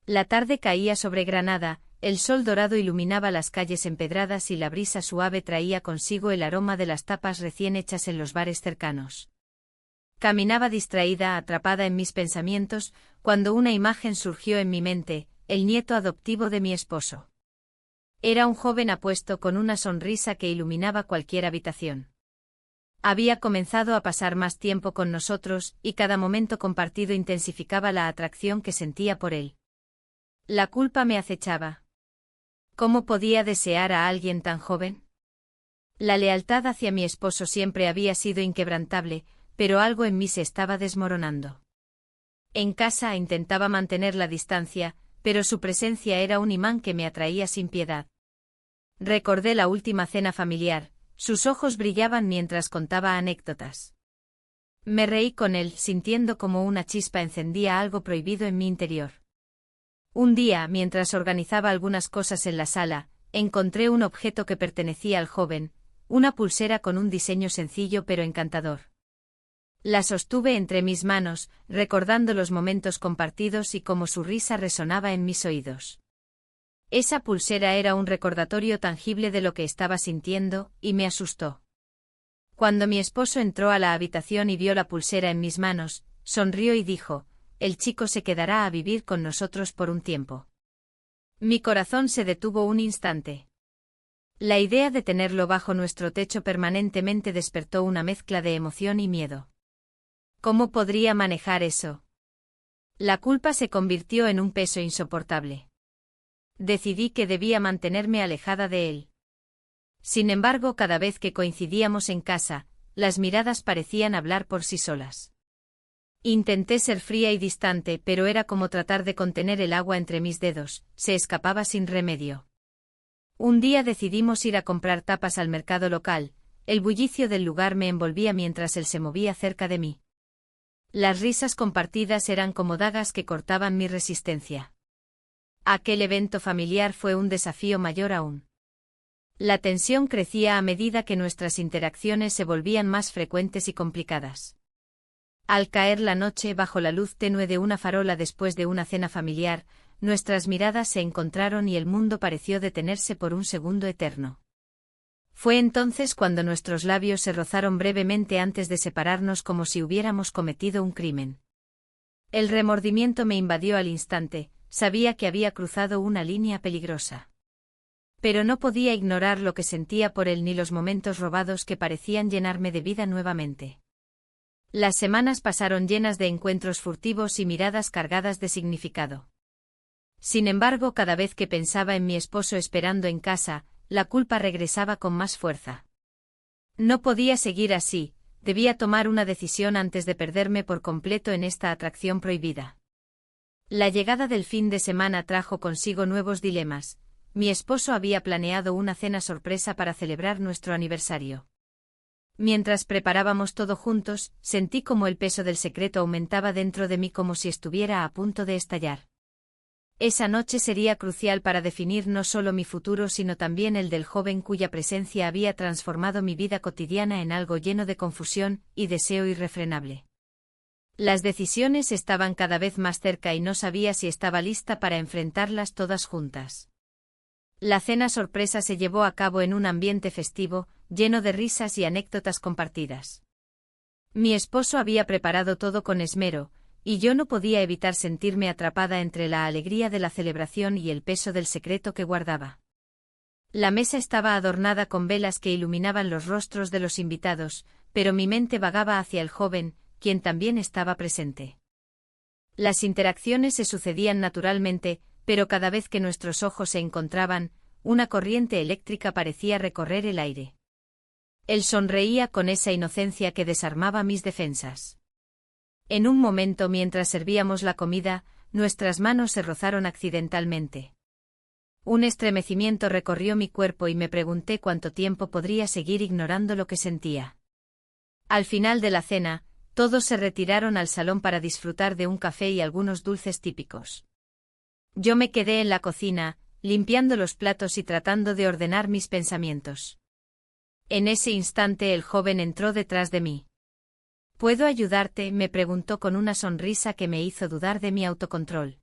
La tarde caía sobre Granada, el sol dorado iluminaba las calles empedradas y la brisa suave traía consigo el aroma de las tapas recién hechas en los bares cercanos. Caminaba distraída, atrapada en mis pensamientos, cuando una imagen surgió en mi mente, el nieto adoptivo de mi esposo. Era un joven apuesto con una sonrisa que iluminaba cualquier habitación. Había comenzado a pasar más tiempo con nosotros, y cada momento compartido intensificaba la atracción que sentía por él. La culpa me acechaba. ¿Cómo podía desear a alguien tan joven? La lealtad hacia mi esposo siempre había sido inquebrantable, pero algo en mí se estaba desmoronando. En casa intentaba mantener la distancia, pero su presencia era un imán que me atraía sin piedad. Recordé la última cena familiar, sus ojos brillaban mientras contaba anécdotas. Me reí con él, sintiendo como una chispa encendía algo prohibido en mi interior. Un día, mientras organizaba algunas cosas en la sala, encontré un objeto que pertenecía al joven, una pulsera con un diseño sencillo pero encantador. La sostuve entre mis manos, recordando los momentos compartidos y cómo su risa resonaba en mis oídos. Esa pulsera era un recordatorio tangible de lo que estaba sintiendo, y me asustó. Cuando mi esposo entró a la habitación y vio la pulsera en mis manos, sonrió y dijo: «El chico se quedará a vivir con nosotros por un tiempo». Mi corazón se detuvo un instante. La idea de tenerlo bajo nuestro techo permanentemente despertó una mezcla de emoción y miedo. ¿Cómo podría manejar eso? La culpa se convirtió en un peso insoportable. Decidí que debía mantenerme alejada de él. Sin embargo, cada vez que coincidíamos en casa, las miradas parecían hablar por sí solas. Intenté ser fría y distante, pero era como tratar de contener el agua entre mis dedos, se escapaba sin remedio. Un día decidimos ir a comprar tapas al mercado local, el bullicio del lugar me envolvía mientras él se movía cerca de mí. Las risas compartidas eran como dagas que cortaban mi resistencia. Aquel evento familiar fue un desafío mayor aún. La tensión crecía a medida que nuestras interacciones se volvían más frecuentes y complicadas. Al caer la noche bajo la luz tenue de una farola después de una cena familiar, nuestras miradas se encontraron y el mundo pareció detenerse por un segundo eterno. Fue entonces cuando nuestros labios se rozaron brevemente antes de separarnos como si hubiéramos cometido un crimen. El remordimiento me invadió al instante, sabía que había cruzado una línea peligrosa. Pero no podía ignorar lo que sentía por él ni los momentos robados que parecían llenarme de vida nuevamente. Las semanas pasaron llenas de encuentros furtivos y miradas cargadas de significado. Sin embargo, cada vez que pensaba en mi esposo esperando en casa, la culpa regresaba con más fuerza. No podía seguir así, debía tomar una decisión antes de perderme por completo en esta atracción prohibida. La llegada del fin de semana trajo consigo nuevos dilemas. Mi esposo había planeado una cena sorpresa para celebrar nuestro aniversario. Mientras preparábamos todo juntos, sentí como el peso del secreto aumentaba dentro de mí como si estuviera a punto de estallar. Esa noche sería crucial para definir no solo mi futuro sino también el del joven cuya presencia había transformado mi vida cotidiana en algo lleno de confusión y deseo irrefrenable. Las decisiones estaban cada vez más cerca y no sabía si estaba lista para enfrentarlas todas juntas. La cena sorpresa se llevó a cabo en un ambiente festivo, lleno de risas y anécdotas compartidas. Mi esposo había preparado todo con esmero, y yo no podía evitar sentirme atrapada entre la alegría de la celebración y el peso del secreto que guardaba. La mesa estaba adornada con velas que iluminaban los rostros de los invitados, pero mi mente vagaba hacia el joven, quien también estaba presente. Las interacciones se sucedían naturalmente, pero cada vez que nuestros ojos se encontraban, una corriente eléctrica parecía recorrer el aire. Él sonreía con esa inocencia que desarmaba mis defensas. En un momento mientras servíamos la comida, nuestras manos se rozaron accidentalmente. Un estremecimiento recorrió mi cuerpo y me pregunté cuánto tiempo podría seguir ignorando lo que sentía. Al final de la cena, todos se retiraron al salón para disfrutar de un café y algunos dulces típicos. Yo me quedé en la cocina, limpiando los platos y tratando de ordenar mis pensamientos. En ese instante el joven entró detrás de mí. «¿Puedo ayudarte?», me preguntó con una sonrisa que me hizo dudar de mi autocontrol.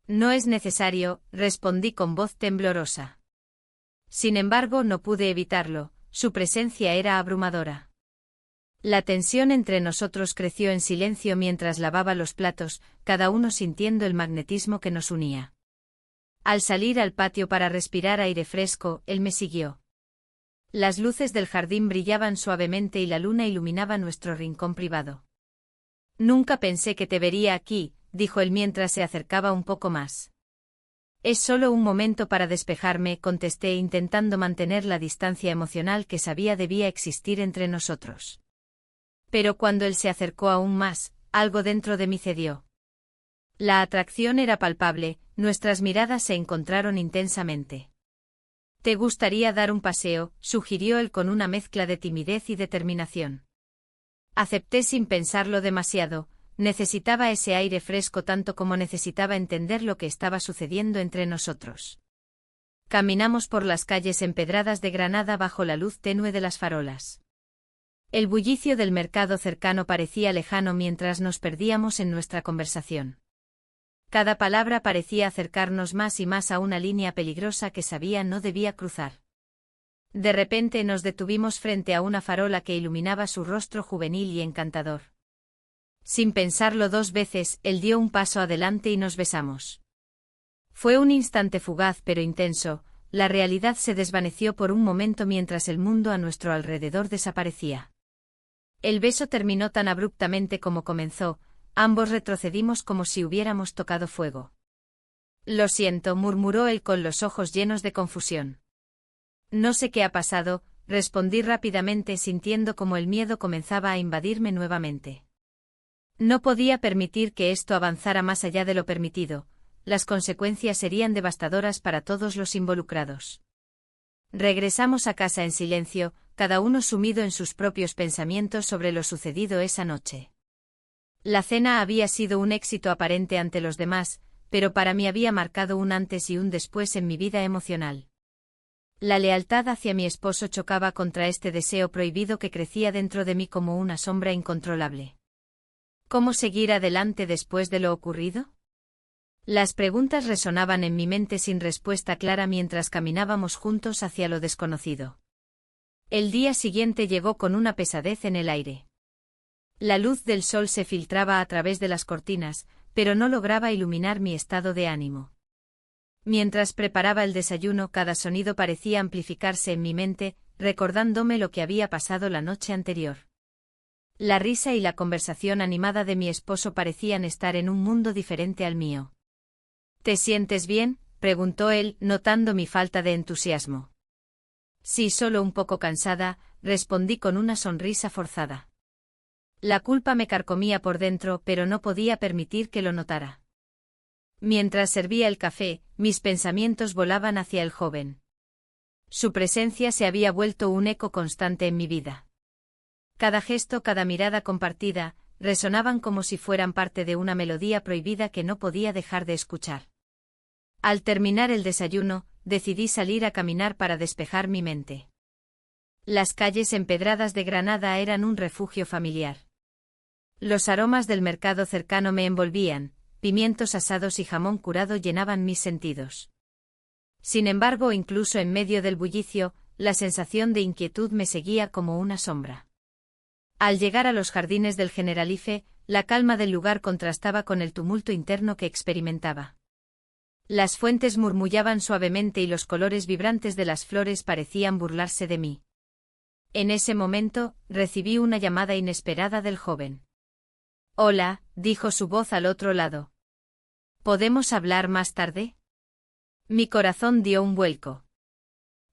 No es necesario, respondí con voz temblorosa. Sin embargo, no pude evitarlo, su presencia era abrumadora. La tensión entre nosotros creció en silencio mientras lavaba los platos, cada uno sintiendo el magnetismo que nos unía. Al salir al patio para respirar aire fresco, él me siguió. Las luces del jardín brillaban suavemente y la luna iluminaba nuestro rincón privado. Nunca pensé que te vería aquí, dijo él mientras se acercaba un poco más. Es solo un momento para despejarme, contesté intentando mantener la distancia emocional que sabía debía existir entre nosotros. Pero cuando él se acercó aún más, algo dentro de mí cedió. La atracción era palpable, nuestras miradas se encontraron intensamente. ¿Te gustaría dar un paseo?, sugirió él con una mezcla de timidez y determinación. Acepté sin pensarlo demasiado. Necesitaba ese aire fresco tanto como necesitaba entender lo que estaba sucediendo entre nosotros. Caminamos por las calles empedradas de Granada bajo la luz tenue de las farolas. El bullicio del mercado cercano parecía lejano mientras nos perdíamos en nuestra conversación. Cada palabra parecía acercarnos más y más a una línea peligrosa que sabía no debía cruzar. De repente nos detuvimos frente a una farola que iluminaba su rostro juvenil y encantador. Sin pensarlo dos veces, él dio un paso adelante y nos besamos. Fue un instante fugaz pero intenso, la realidad se desvaneció por un momento mientras el mundo a nuestro alrededor desaparecía. El beso terminó tan abruptamente como comenzó, ambos retrocedimos como si hubiéramos tocado fuego. Lo siento, murmuró él con los ojos llenos de confusión. No sé qué ha pasado, respondí rápidamente sintiendo como el miedo comenzaba a invadirme nuevamente. No podía permitir que esto avanzara más allá de lo permitido, las consecuencias serían devastadoras para todos los involucrados. Regresamos a casa en silencio, cada uno sumido en sus propios pensamientos sobre lo sucedido esa noche. La cena había sido un éxito aparente ante los demás, pero para mí había marcado un antes y un después en mi vida emocional. La lealtad hacia mi esposo chocaba contra este deseo prohibido que crecía dentro de mí como una sombra incontrolable. ¿Cómo seguir adelante después de lo ocurrido? Las preguntas resonaban en mi mente sin respuesta clara mientras caminábamos juntos hacia lo desconocido. El día siguiente llegó con una pesadez en el aire. La luz del sol se filtraba a través de las cortinas, pero no lograba iluminar mi estado de ánimo. Mientras preparaba el desayuno, cada sonido parecía amplificarse en mi mente, recordándome lo que había pasado la noche anterior. La risa y la conversación animada de mi esposo parecían estar en un mundo diferente al mío. ¿Te sientes bien?, preguntó él, notando mi falta de entusiasmo. Sí, solo un poco cansada, respondí con una sonrisa forzada. La culpa me carcomía por dentro, pero no podía permitir que lo notara. Mientras servía el café, mis pensamientos volaban hacia el joven. Su presencia se había vuelto un eco constante en mi vida. Cada gesto, cada mirada compartida, resonaban como si fueran parte de una melodía prohibida que no podía dejar de escuchar. Al terminar el desayuno, decidí salir a caminar para despejar mi mente. Las calles empedradas de Granada eran un refugio familiar. Los aromas del mercado cercano me envolvían, pimientos asados y jamón curado llenaban mis sentidos. Sin embargo, incluso en medio del bullicio, la sensación de inquietud me seguía como una sombra. Al llegar a los jardines del Generalife, la calma del lugar contrastaba con el tumulto interno que experimentaba. Las fuentes murmullaban suavemente y los colores vibrantes de las flores parecían burlarse de mí. En ese momento, recibí una llamada inesperada del joven. «Hola», dijo su voz al otro lado. «¿Podemos hablar más tarde?» Mi corazón dio un vuelco.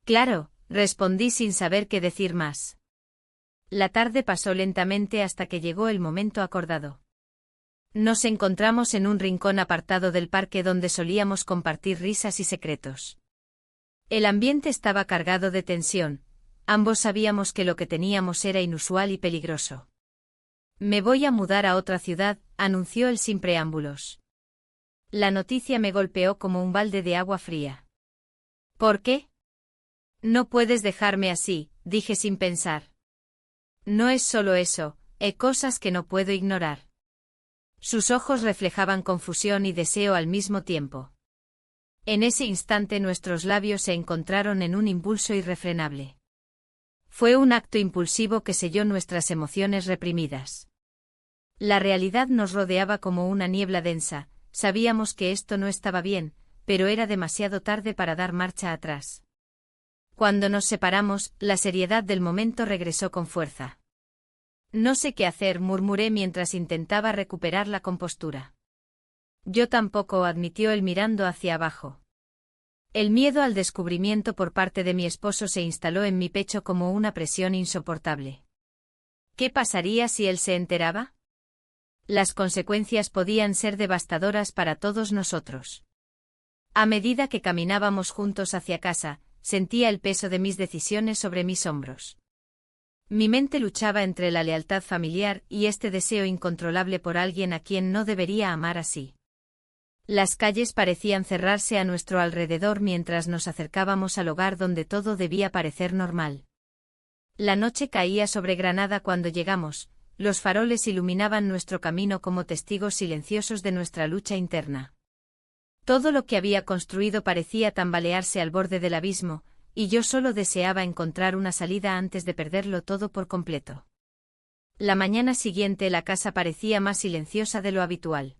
«Claro», respondí sin saber qué decir más. La tarde pasó lentamente hasta que llegó el momento acordado. Nos encontramos en un rincón apartado del parque donde solíamos compartir risas y secretos. El ambiente estaba cargado de tensión, ambos sabíamos que lo que teníamos era inusual y peligroso. «Me voy a mudar a otra ciudad», anunció él sin preámbulos. La noticia me golpeó como un balde de agua fría. «¿Por qué?» «No puedes dejarme así», dije sin pensar. «No es solo eso, hay cosas que no puedo ignorar». Sus ojos reflejaban confusión y deseo al mismo tiempo. En ese instante nuestros labios se encontraron en un impulso irrefrenable. Fue un acto impulsivo que selló nuestras emociones reprimidas. La realidad nos rodeaba como una niebla densa, sabíamos que esto no estaba bien, pero era demasiado tarde para dar marcha atrás. Cuando nos separamos, la seriedad del momento regresó con fuerza. No sé qué hacer, murmuré mientras intentaba recuperar la compostura. Yo tampoco, admitió él mirando hacia abajo. El miedo al descubrimiento por parte de mi esposo se instaló en mi pecho como una presión insoportable. ¿Qué pasaría si él se enteraba? Las consecuencias podían ser devastadoras para todos nosotros. A medida que caminábamos juntos hacia casa, sentía el peso de mis decisiones sobre mis hombros. Mi mente luchaba entre la lealtad familiar y este deseo incontrolable por alguien a quien no debería amar así. Las calles parecían cerrarse a nuestro alrededor mientras nos acercábamos al hogar donde todo debía parecer normal. La noche caía sobre Granada cuando llegamos, los faroles iluminaban nuestro camino como testigos silenciosos de nuestra lucha interna. Todo lo que había construido parecía tambalearse al borde del abismo, y yo solo deseaba encontrar una salida antes de perderlo todo por completo. La mañana siguiente la casa parecía más silenciosa de lo habitual.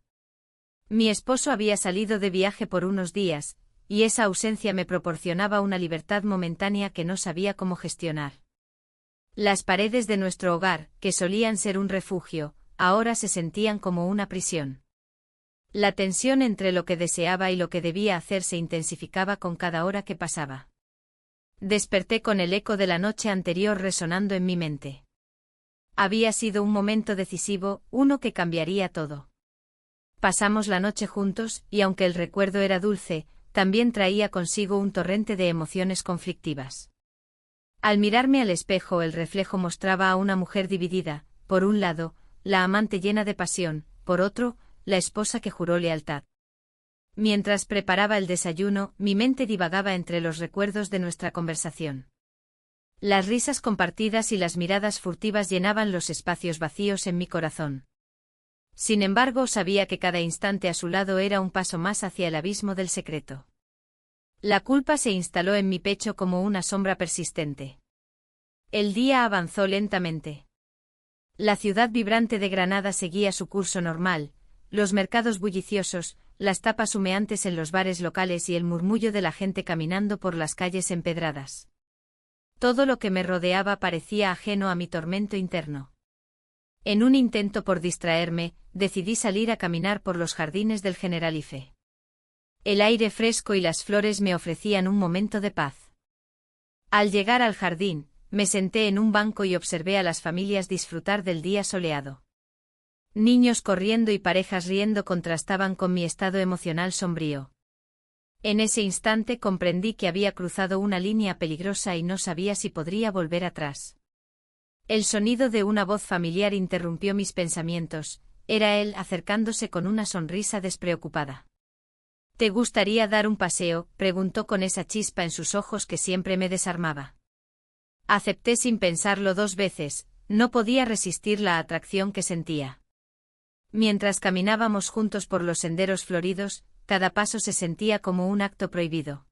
Mi esposo había salido de viaje por unos días, y esa ausencia me proporcionaba una libertad momentánea que no sabía cómo gestionar. Las paredes de nuestro hogar, que solían ser un refugio, ahora se sentían como una prisión. La tensión entre lo que deseaba y lo que debía hacer se intensificaba con cada hora que pasaba. Desperté con el eco de la noche anterior resonando en mi mente. Había sido un momento decisivo, uno que cambiaría todo. Pasamos la noche juntos, y aunque el recuerdo era dulce, también traía consigo un torrente de emociones conflictivas. Al mirarme al espejo, el reflejo mostraba a una mujer dividida, por un lado, la amante llena de pasión, por otro, la esposa que juró lealtad. Mientras preparaba el desayuno, mi mente divagaba entre los recuerdos de nuestra conversación. Las risas compartidas y las miradas furtivas llenaban los espacios vacíos en mi corazón. Sin embargo, sabía que cada instante a su lado era un paso más hacia el abismo del secreto. La culpa se instaló en mi pecho como una sombra persistente. El día avanzó lentamente. La ciudad vibrante de Granada seguía su curso normal, los mercados bulliciosos, las tapas humeantes en los bares locales y el murmullo de la gente caminando por las calles empedradas. Todo lo que me rodeaba parecía ajeno a mi tormento interno. En un intento por distraerme, decidí salir a caminar por los jardines del Generalife. El aire fresco y las flores me ofrecían un momento de paz. Al llegar al jardín, me senté en un banco y observé a las familias disfrutar del día soleado. Niños corriendo y parejas riendo contrastaban con mi estado emocional sombrío. En ese instante comprendí que había cruzado una línea peligrosa y no sabía si podría volver atrás. El sonido de una voz familiar interrumpió mis pensamientos, era él acercándose con una sonrisa despreocupada. ¿Te gustaría dar un paseo?, preguntó con esa chispa en sus ojos que siempre me desarmaba. Acepté sin pensarlo 2 veces, no podía resistir la atracción que sentía. Mientras caminábamos juntos por los senderos floridos, cada paso se sentía como un acto prohibido.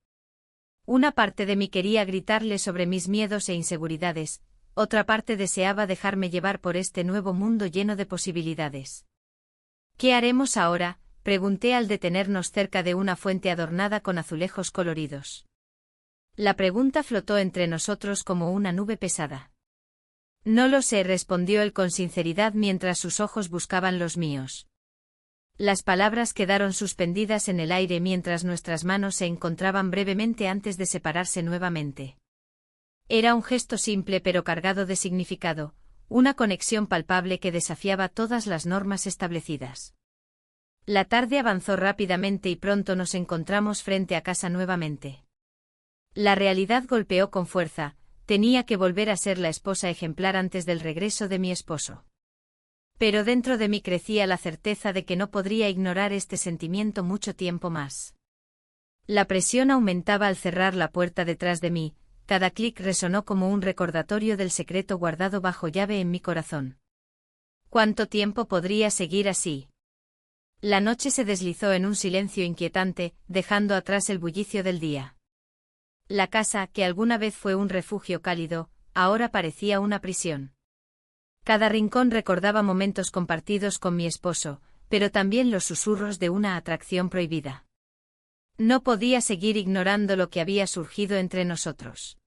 Una parte de mí quería gritarle sobre mis miedos e inseguridades, otra parte deseaba dejarme llevar por este nuevo mundo lleno de posibilidades. ¿Qué haremos ahora?, pregunté al detenernos cerca de una fuente adornada con azulejos coloridos. La pregunta flotó entre nosotros como una nube pesada. No lo sé, respondió él con sinceridad mientras sus ojos buscaban los míos. Las palabras quedaron suspendidas en el aire mientras nuestras manos se encontraban brevemente antes de separarse nuevamente. Era un gesto simple pero cargado de significado, una conexión palpable que desafiaba todas las normas establecidas. La tarde avanzó rápidamente y pronto nos encontramos frente a casa nuevamente. La realidad golpeó con fuerza, tenía que volver a ser la esposa ejemplar antes del regreso de mi esposo. Pero dentro de mí crecía la certeza de que no podría ignorar este sentimiento mucho tiempo más. La presión aumentaba al cerrar la puerta detrás de mí, cada clic resonó como un recordatorio del secreto guardado bajo llave en mi corazón. ¿Cuánto tiempo podría seguir así? La noche se deslizó en un silencio inquietante, dejando atrás el bullicio del día. La casa, que alguna vez fue un refugio cálido, ahora parecía una prisión. Cada rincón recordaba momentos compartidos con mi esposo, pero también los susurros de una atracción prohibida. No podía seguir ignorando lo que había surgido entre nosotros.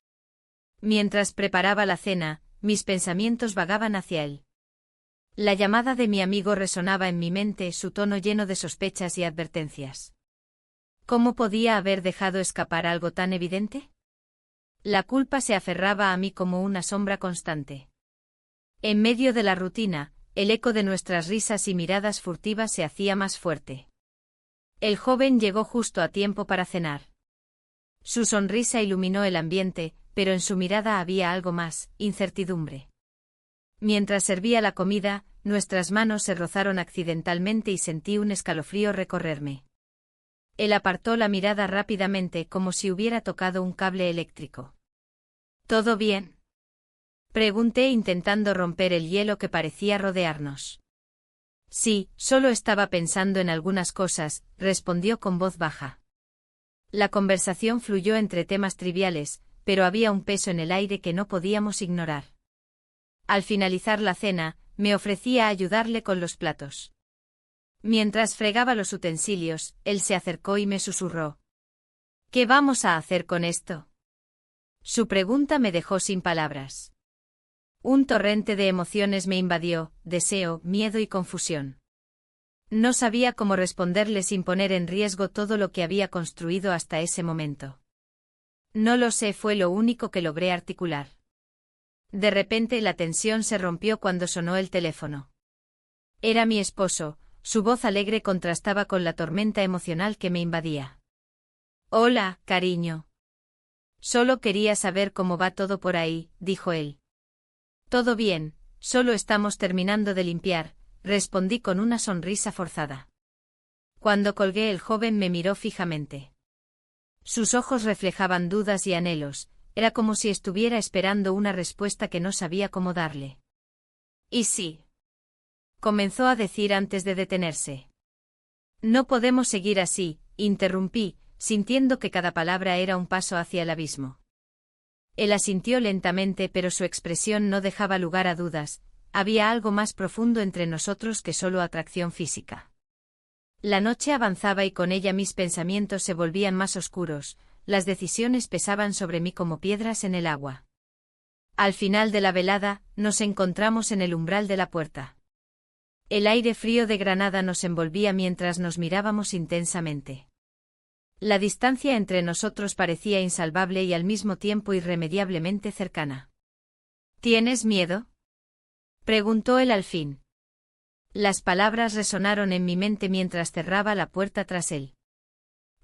Mientras preparaba la cena, mis pensamientos vagaban hacia él. La llamada de mi amigo resonaba en mi mente, su tono lleno de sospechas y advertencias. ¿Cómo podía haber dejado escapar algo tan evidente? La culpa se aferraba a mí como una sombra constante. En medio de la rutina, el eco de nuestras risas y miradas furtivas se hacía más fuerte. El joven llegó justo a tiempo para cenar. Su sonrisa iluminó el ambiente, pero en su mirada había algo más, incertidumbre. Mientras servía la comida, nuestras manos se rozaron accidentalmente y sentí un escalofrío recorrerme. Él apartó la mirada rápidamente como si hubiera tocado un cable eléctrico. ¿Todo bien?, pregunté intentando romper el hielo que parecía rodearnos. Sí, solo estaba pensando en algunas cosas, respondió con voz baja. La conversación fluyó entre temas triviales, pero había un peso en el aire que no podíamos ignorar. Al finalizar la cena, me ofrecí a ayudarle con los platos. Mientras fregaba los utensilios, él se acercó y me susurró. ¿Qué vamos a hacer con esto? Su pregunta me dejó sin palabras. Un torrente de emociones me invadió, deseo, miedo y confusión. No sabía cómo responderle sin poner en riesgo todo lo que había construido hasta ese momento. No lo sé, fue lo único que logré articular. De repente la tensión se rompió cuando sonó el teléfono. Era mi esposo, su voz alegre contrastaba con la tormenta emocional que me invadía. Hola, cariño. Solo quería saber cómo va todo por ahí, dijo él. Todo bien, solo estamos terminando de limpiar, respondí con una sonrisa forzada. Cuando colgué, el joven me miró fijamente. Sus ojos reflejaban dudas y anhelos, era como si estuviera esperando una respuesta que no sabía cómo darle. ¿Y sí?, comenzó a decir antes de detenerse. No podemos seguir así, interrumpí, sintiendo que cada palabra era un paso hacia el abismo. Él asintió lentamente, pero su expresión no dejaba lugar a dudas, había algo más profundo entre nosotros que solo atracción física. La noche avanzaba y con ella mis pensamientos se volvían más oscuros, las decisiones pesaban sobre mí como piedras en el agua. Al final de la velada, nos encontramos en el umbral de la puerta. El aire frío de Granada nos envolvía mientras nos mirábamos intensamente. La distancia entre nosotros parecía insalvable y al mismo tiempo irremediablemente cercana. ¿Tienes miedo?, preguntó él al fin. Las palabras resonaron en mi mente mientras cerraba la puerta tras él.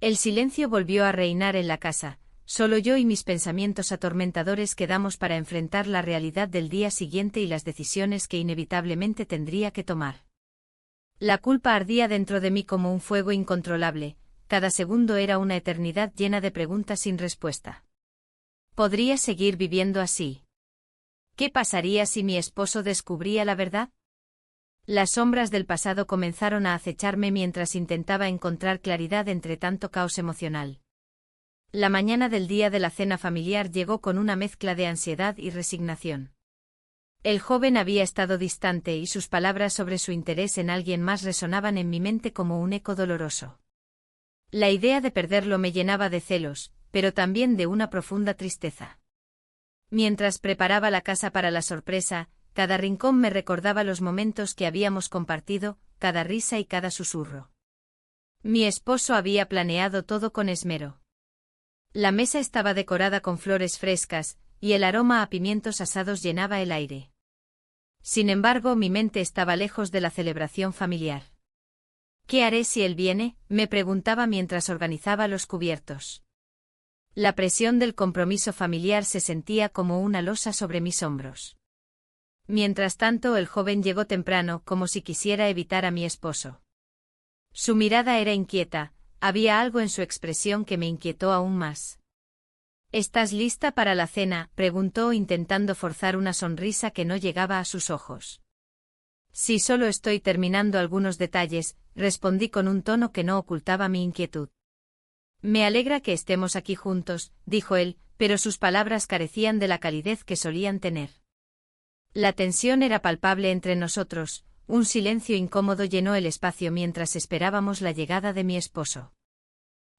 El silencio volvió a reinar en la casa, solo yo y mis pensamientos atormentadores quedamos para enfrentar la realidad del día siguiente y las decisiones que inevitablemente tendría que tomar. La culpa ardía dentro de mí como un fuego incontrolable. Cada segundo era una eternidad llena de preguntas sin respuesta. ¿Podría seguir viviendo así? ¿Qué pasaría si mi esposo descubría la verdad? Las sombras del pasado comenzaron a acecharme mientras intentaba encontrar claridad entre tanto caos emocional. La mañana del día de la cena familiar llegó con una mezcla de ansiedad y resignación. El joven había estado distante y sus palabras sobre su interés en alguien más resonaban en mi mente como un eco doloroso. La idea de perderlo me llenaba de celos, pero también de una profunda tristeza. Mientras preparaba la casa para la sorpresa, cada rincón me recordaba los momentos que habíamos compartido, cada risa y cada susurro. Mi esposo había planeado todo con esmero. La mesa estaba decorada con flores frescas, y el aroma a pimientos asados llenaba el aire. Sin embargo, mi mente estaba lejos de la celebración familiar. ¿Qué haré si él viene?, me preguntaba mientras organizaba los cubiertos. La presión del compromiso familiar se sentía como una losa sobre mis hombros. Mientras tanto, el joven llegó temprano, como si quisiera evitar a mi esposo. Su mirada era inquieta, había algo en su expresión que me inquietó aún más. ¿Estás lista para la cena?, preguntó intentando forzar una sonrisa que no llegaba a sus ojos. Si solo estoy terminando algunos detalles, respondí con un tono que no ocultaba mi inquietud. Me alegra que estemos aquí juntos, dijo él, pero sus palabras carecían de la calidez que solían tener. La tensión era palpable entre nosotros, un silencio incómodo llenó el espacio mientras esperábamos la llegada de mi esposo.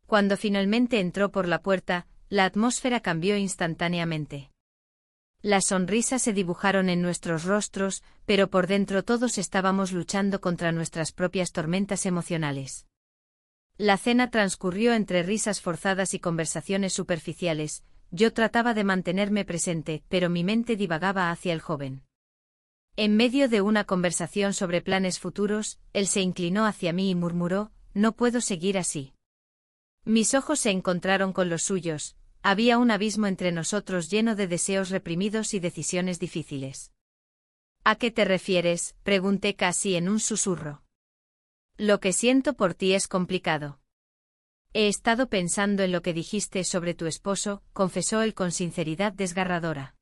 Cuando finalmente entró por la puerta, la atmósfera cambió instantáneamente. Las sonrisas se dibujaron en nuestros rostros, pero por dentro todos estábamos luchando contra nuestras propias tormentas emocionales. La cena transcurrió entre risas forzadas y conversaciones superficiales. Yo trataba de mantenerme presente, pero mi mente divagaba hacia el joven. En medio de una conversación sobre planes futuros, él se inclinó hacia mí y murmuró: «No puedo seguir así». Mis ojos se encontraron con los suyos. Había un abismo entre nosotros lleno de deseos reprimidos y decisiones difíciles. «¿A qué te refieres?», pregunté casi en un susurro. «Lo que siento por ti es complicado». «He estado pensando en lo que dijiste sobre tu esposo», confesó él con sinceridad desgarradora.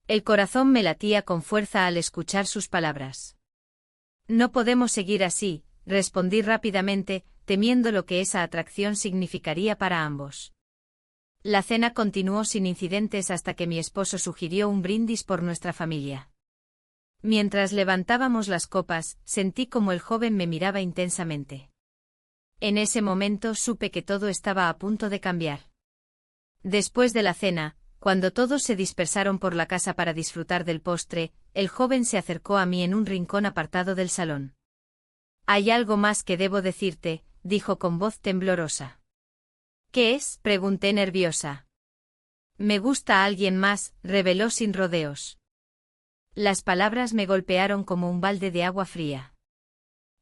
El corazón me latía con fuerza al escuchar sus palabras. «No podemos seguir así», respondí rápidamente, temiendo lo que esa atracción significaría para ambos. La cena continuó sin incidentes hasta que mi esposo sugirió un brindis por nuestra familia. Mientras levantábamos las copas, sentí como el joven me miraba intensamente. En ese momento supe que todo estaba a punto de cambiar. Después de la cena, cuando todos se dispersaron por la casa para disfrutar del postre, el joven se acercó a mí en un rincón apartado del salón. «Hay algo más que debo decirte», dijo con voz temblorosa. «¿Qué es?», pregunté nerviosa. «Me gusta alguien más», reveló sin rodeos. Las palabras me golpearon como un balde de agua fría.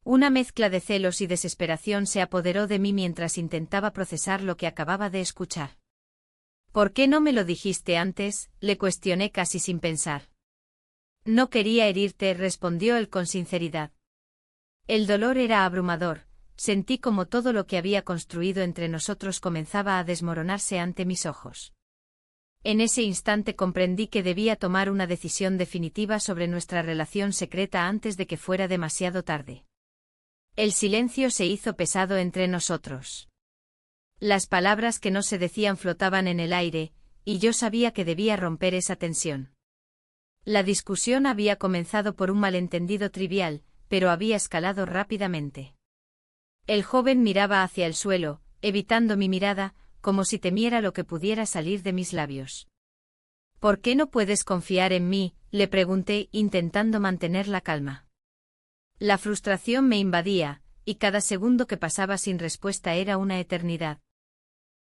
Una mezcla de celos y desesperación se apoderó de mí mientras intentaba procesar lo que acababa de escuchar. «¿Por qué no me lo dijiste antes?», le cuestioné casi sin pensar. «No quería herirte», respondió él con sinceridad. El dolor era abrumador, sentí como todo lo que había construido entre nosotros comenzaba a desmoronarse ante mis ojos. En ese instante comprendí que debía tomar una decisión definitiva sobre nuestra relación secreta antes de que fuera demasiado tarde. El silencio se hizo pesado entre nosotros. Las palabras que no se decían flotaban en el aire, y yo sabía que debía romper esa tensión. La discusión había comenzado por un malentendido trivial, pero había escalado rápidamente. El joven miraba hacia el suelo, evitando mi mirada, como si temiera lo que pudiera salir de mis labios. «¿Por qué no puedes confiar en mí?», le pregunté, intentando mantener la calma. La frustración me invadía, y cada segundo que pasaba sin respuesta era una eternidad.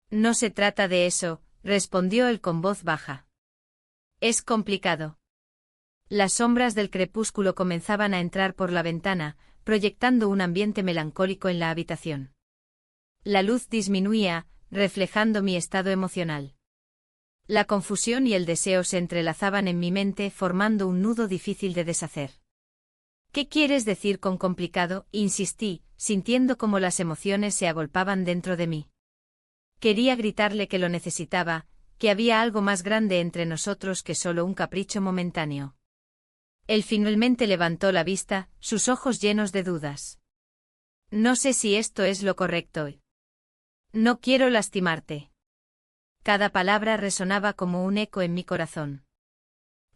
«No se trata de eso», respondió él con voz baja. «Es complicado». Las sombras del crepúsculo comenzaban a entrar por la ventana, proyectando un ambiente melancólico en la habitación. La luz disminuía, reflejando mi estado emocional. La confusión y el deseo se entrelazaban en mi mente formando un nudo difícil de deshacer. «¿Qué quieres decir con complicado?», insistí, sintiendo cómo las emociones se agolpaban dentro de mí. Quería gritarle que lo necesitaba, que había algo más grande entre nosotros que solo un capricho momentáneo. Él finalmente levantó la vista, sus ojos llenos de dudas. «No sé si esto es lo correcto. No quiero lastimarte». Cada palabra resonaba como un eco en mi corazón.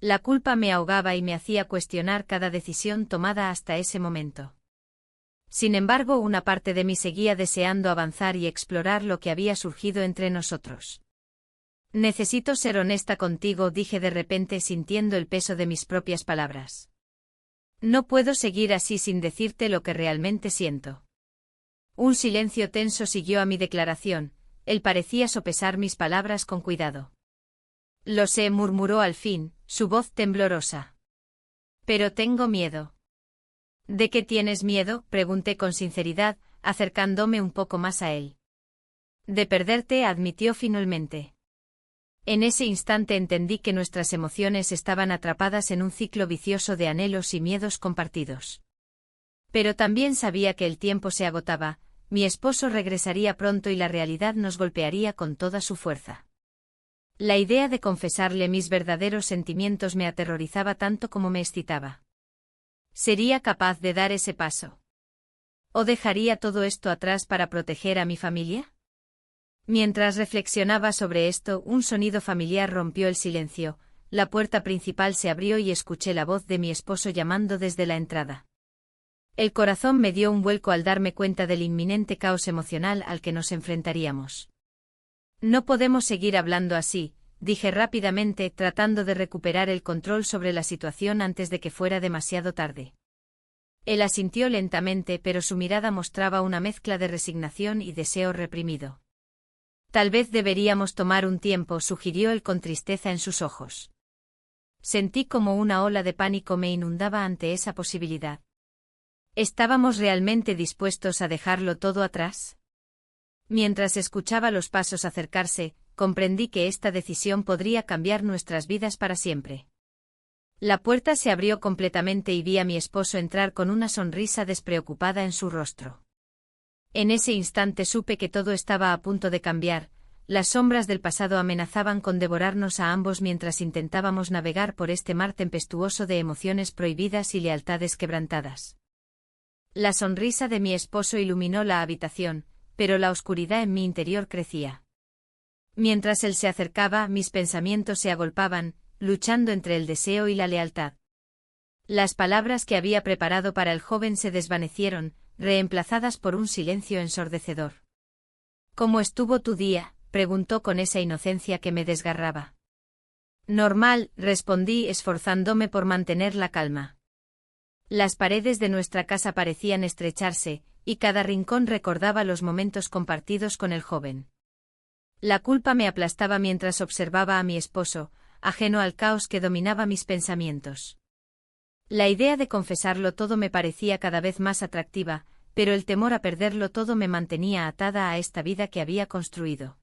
La culpa me ahogaba y me hacía cuestionar cada decisión tomada hasta ese momento. Sin embargo, una parte de mí seguía deseando avanzar y explorar lo que había surgido entre nosotros. «Necesito ser honesta contigo», dije de repente sintiendo el peso de mis propias palabras. «No puedo seguir así sin decirte lo que realmente siento». Un silencio tenso siguió a mi declaración, él parecía sopesar mis palabras con cuidado. «Lo sé», murmuró al fin, su voz temblorosa. «Pero tengo miedo». «¿De qué tienes miedo?», pregunté con sinceridad, acercándome un poco más a él. «De perderte», admitió finalmente. En ese instante entendí que nuestras emociones estaban atrapadas en un ciclo vicioso de anhelos y miedos compartidos. Pero también sabía que el tiempo se agotaba, mi esposo regresaría pronto y la realidad nos golpearía con toda su fuerza. La idea de confesarle mis verdaderos sentimientos me aterrorizaba tanto como me excitaba. ¿Sería capaz de dar ese paso? ¿O dejaría todo esto atrás para proteger a mi familia? Mientras reflexionaba sobre esto, un sonido familiar rompió el silencio, la puerta principal se abrió y escuché la voz de mi esposo llamando desde la entrada. El corazón me dio un vuelco al darme cuenta del inminente caos emocional al que nos enfrentaríamos. No podemos seguir hablando así, dije rápidamente, tratando de recuperar el control sobre la situación antes de que fuera demasiado tarde. Él asintió lentamente, pero su mirada mostraba una mezcla de resignación y deseo reprimido. Tal vez deberíamos tomar un tiempo, sugirió él con tristeza en sus ojos. Sentí como una ola de pánico me inundaba ante esa posibilidad. ¿Estábamos realmente dispuestos a dejarlo todo atrás? Mientras escuchaba los pasos acercarse, comprendí que esta decisión podría cambiar nuestras vidas para siempre. La puerta se abrió completamente y vi a mi esposo entrar con una sonrisa despreocupada en su rostro. En ese instante supe que todo estaba a punto de cambiar, las sombras del pasado amenazaban con devorarnos a ambos mientras intentábamos navegar por este mar tempestuoso de emociones prohibidas y lealtades quebrantadas. La sonrisa de mi esposo iluminó la habitación, pero la oscuridad en mi interior crecía. Mientras él se acercaba, mis pensamientos se agolpaban, luchando entre el deseo y la lealtad. Las palabras que había preparado para el joven se desvanecieron, reemplazadas por un silencio ensordecedor. ¿Cómo estuvo tu día?, preguntó con esa inocencia que me desgarraba. Normal, respondí esforzándome por mantener la calma. Las paredes de nuestra casa parecían estrecharse, y cada rincón recordaba los momentos compartidos con el joven. La culpa me aplastaba mientras observaba a mi esposo, ajeno al caos que dominaba mis pensamientos. La idea de confesarlo todo me parecía cada vez más atractiva, pero el temor a perderlo todo me mantenía atada a esta vida que había construido.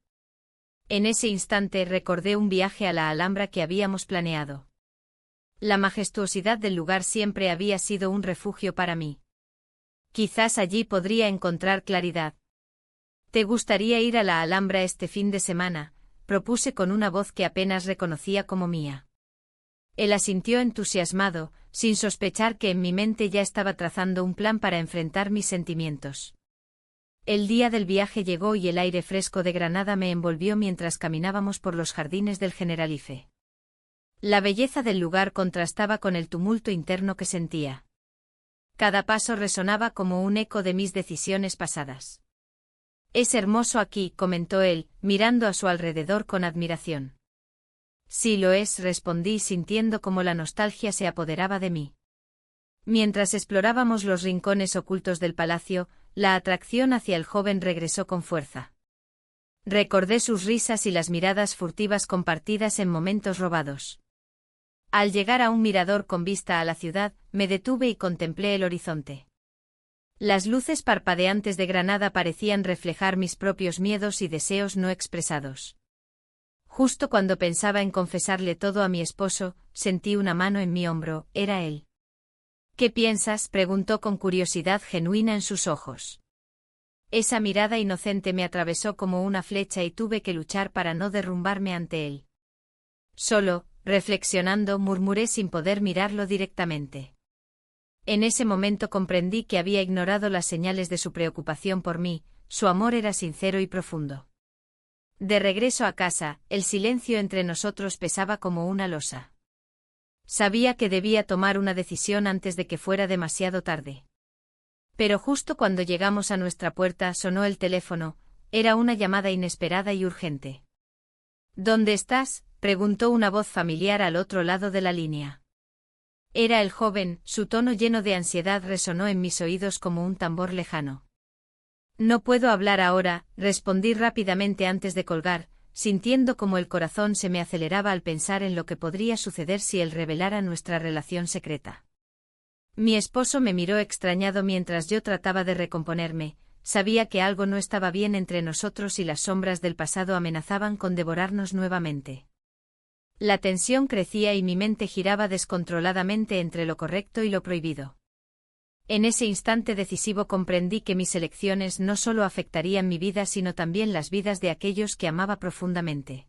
En ese instante recordé un viaje a la Alhambra que habíamos planeado. La majestuosidad del lugar siempre había sido un refugio para mí. Quizás allí podría encontrar claridad. ¿Te gustaría ir a la Alhambra este fin de semana?, propuse con una voz que apenas reconocía como mía. Él asintió entusiasmado, sin sospechar que en mi mente ya estaba trazando un plan para enfrentar mis sentimientos. El día del viaje llegó y el aire fresco de Granada me envolvió mientras caminábamos por los jardines del Generalife. La belleza del lugar contrastaba con el tumulto interno que sentía. Cada paso resonaba como un eco de mis decisiones pasadas. Es hermoso aquí, comentó él, mirando a su alrededor con admiración. Sí lo es, respondí sintiendo como la nostalgia se apoderaba de mí. Mientras explorábamos los rincones ocultos del palacio, la atracción hacia el joven regresó con fuerza. Recordé sus risas y las miradas furtivas compartidas en momentos robados. Al llegar a un mirador con vista a la ciudad, me detuve y contemplé el horizonte. Las luces parpadeantes de Granada parecían reflejar mis propios miedos y deseos no expresados. Justo cuando pensaba en confesarle todo a mi esposo, sentí una mano en mi hombro, era él. ¿Qué piensas?, preguntó con curiosidad genuina en sus ojos. Esa mirada inocente me atravesó como una flecha y tuve que luchar para no derrumbarme ante él. Solo, reflexionando, murmuré sin poder mirarlo directamente. En ese momento comprendí que había ignorado las señales de su preocupación por mí, su amor era sincero y profundo. De regreso a casa, el silencio entre nosotros pesaba como una losa. Sabía que debía tomar una decisión antes de que fuera demasiado tarde. Pero justo cuando llegamos a nuestra puerta sonó el teléfono, era una llamada inesperada y urgente. ¿Dónde estás?, preguntó una voz familiar al otro lado de la línea. Era el joven, su tono lleno de ansiedad resonó en mis oídos como un tambor lejano. No puedo hablar ahora, respondí rápidamente antes de colgar, sintiendo como el corazón se me aceleraba al pensar en lo que podría suceder si él revelara nuestra relación secreta. Mi esposo me miró extrañado mientras yo trataba de recomponerme, sabía que algo no estaba bien entre nosotros y las sombras del pasado amenazaban con devorarnos nuevamente. La tensión crecía y mi mente giraba descontroladamente entre lo correcto y lo prohibido. En ese instante decisivo comprendí que mis elecciones no solo afectarían mi vida sino también las vidas de aquellos que amaba profundamente.